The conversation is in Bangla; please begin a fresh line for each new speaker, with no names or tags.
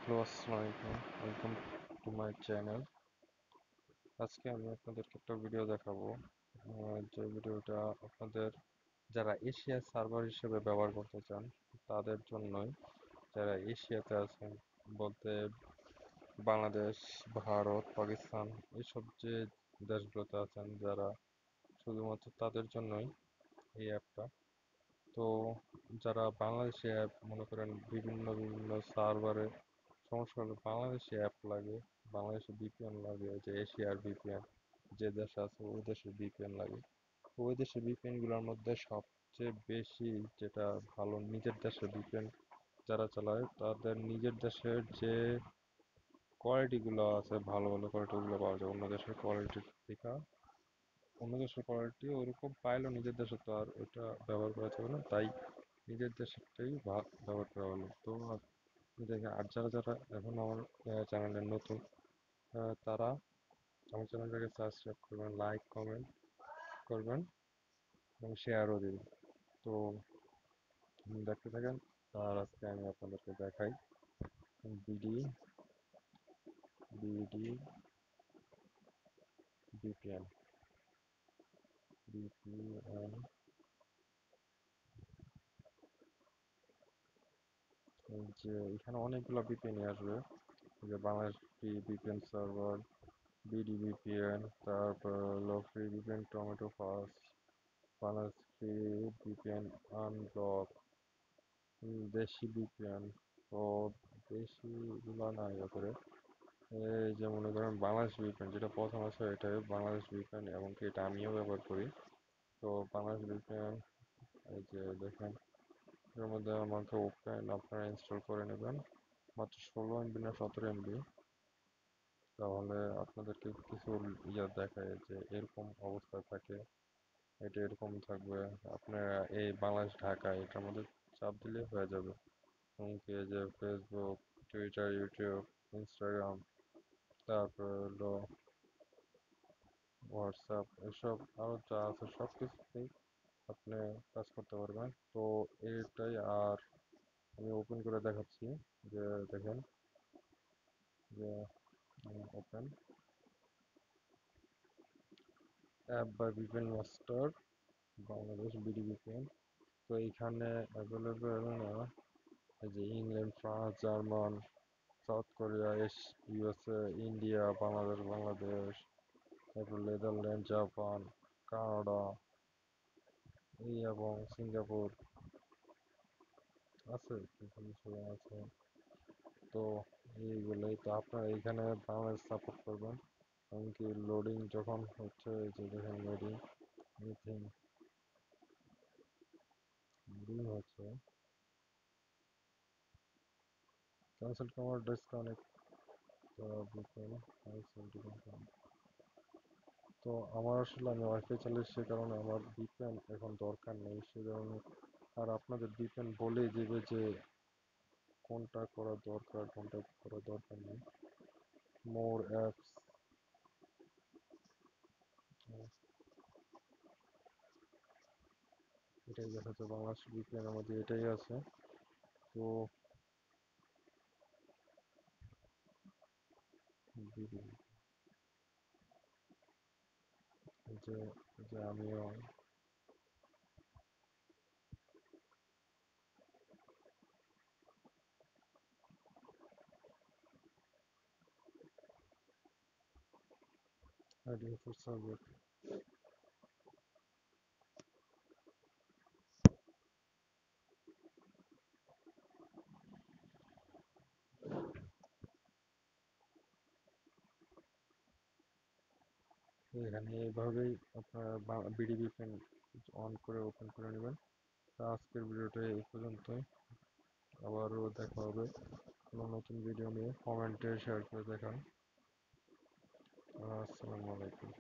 হ্যালো, আসসালামু আলাইকুম। Welcome to my channel. আজকে আমি আপনাদেরকে একটা ভিডিও দেখাবো, যে ভিডিওটা আপনাদের যারা এশিয়া সার্ভার হিসেবে ব্যবহার করতে চান তাদের জন্যই। যারা এশিয়াতে আছেন বলতে বাংলাদেশ, ভারত, পাকিস্তান এইসব যে দেশগুলোতে আছেন যারা, শুধুমাত্র তাদের জন্যই এই অ্যাপটা। তো যারা বাংলাদেশি অ্যাপ মনে করেন বিভিন্ন বিভিন্ন সার্ভারে সমস্যা হলে বাংলাদেশি অ্যাপ লাগে, বাংলাদেশি ভিপিএন লাগে, যে এশিয়ার ভিপিএন যে দেশে আছে ওই দেশের ভিপিএন লাগে। তো ওই দেশের ভিপিএনগুলোর মধ্যে সবচেয়ে বেশি যেটা ভালো নিজের দেশের ভিপিএন যারা চালায় তাদের নিজের দেশের যে কোয়ালিটিগুলো আছে ভালো ভালো কোয়ালিটিগুলো পাওয়া যায় অন্য দেশের কোয়ালিটির থেকে। অন্য দেশের কোয়ালিটি ওরকম পাইলেও নিজের দেশে তো আর ওইটা ব্যবহার করা যাবে না, তাই নিজের দেশেরটাই ব্যবহার করা হলো। তো দেখে আর যারা যারা এখন আমার চ্যানেলে নতুন, তারা আমার চ্যানেলটাকে সাবস্ক্রাইব করবেন, লাইক কমেন্ট করবেন এবং শেয়ারও দিন। তো দেখতে থাকেন। আর আজকে আমি আপনাদেরকে দেখাই বিডি বিডি বিপিএন বিপিএন যে এখানে অনেকগুলো বিপিএন আসবে, যে Bangladesh VPN server, BD VPN, তারপর হলো free VPN tomato fast, Bangladesh free VPN unblock, দেশি বিপিএন। তো দেশিগুলো না ইয়ে করে, এই যে মনে করেন বাংলাদেশ ভিপিএন যেটা প্রথম আছে এটাই বাংলাদেশ ভিপিএন, এবং কি এটা আমিও ব্যবহার করি। তো বাংলাদেশ ভিপিএন এই যে দেখেন, এর মধ্যে আমাকে ওপেন আপনারা ইনস্টল করে নেবেন, মাত্র 16 MB না 17 MB। তাহলে আপনাদেরকে কিছু দেখায় যে এরকম অবস্থা থাকে, এটা এরকম থাকবে। আপনারা এই বাংলাদেশ ঢাকা এটার মধ্যে চাপ দিলে হয়ে যাবে। এমনকি এই যে ফেসবুক, টুইটার, ইউটিউব, ইনস্টাগ্রাম, তারপর হলো হোয়াটসঅ্যাপ, এসব আরও যা আছে সব কিছুতেই আপনি কাজ করতে পারবেন। তো এটাই। আর আমি ওপেন করে দেখাচ্ছি, যে দেখেন, যে open app by VPN master Bangladesh BD VPN. তো এইখানে অ্যাভেলেবেল না, এই যে England, France, German, South Korea, USA, India, Bangladesh, তারপর নেদারল্যান্ড, জাপান, কানাডা এই এবং সিঙ্গাপুর আছে, কিছু কিছু আছে। তো এইগুলোই। তো আপনারা এইখানে বাংলাদেশ সাপোর্ট করবেন, এমনকি লোডিং যখন হচ্ছে, এই যে দেখেন লোডিং মিথিং লোডিং হচ্ছে, ক্যান্সেল কমার ডিসকানেক্ট বুকিং ক্যান্সেল ডিসকানেক্ট। তো আমার আসলে আমি ওয়াইফাই চালিয়ে সে কারণে আমার ভিপিএন এখন দরকার নেই সে কারণে। আর আপনাদের ভিপিএন বলেই দেবে যে কোনটা করা দরকার কোনটা করা দরকার নেই। মোর অ্যাপস, এটাই দেখাচ্ছে বাংলাদেশ ভিপিএনের মধ্যে এটাই আছে। তো যে যে আমিও আইডি ফর সার্ভার, এখানে এইভাবেই আপনারা বিডি ভিপিএন অন করে ওপেন করে নেবেন। তো আজকের ভিডিওটা এই পর্যন্তই। আবারও দেখা হবে কোনো নতুন ভিডিও নিয়ে। কমেন্টে শেয়ার করে দেখান। আসসালামু আলাইকুম।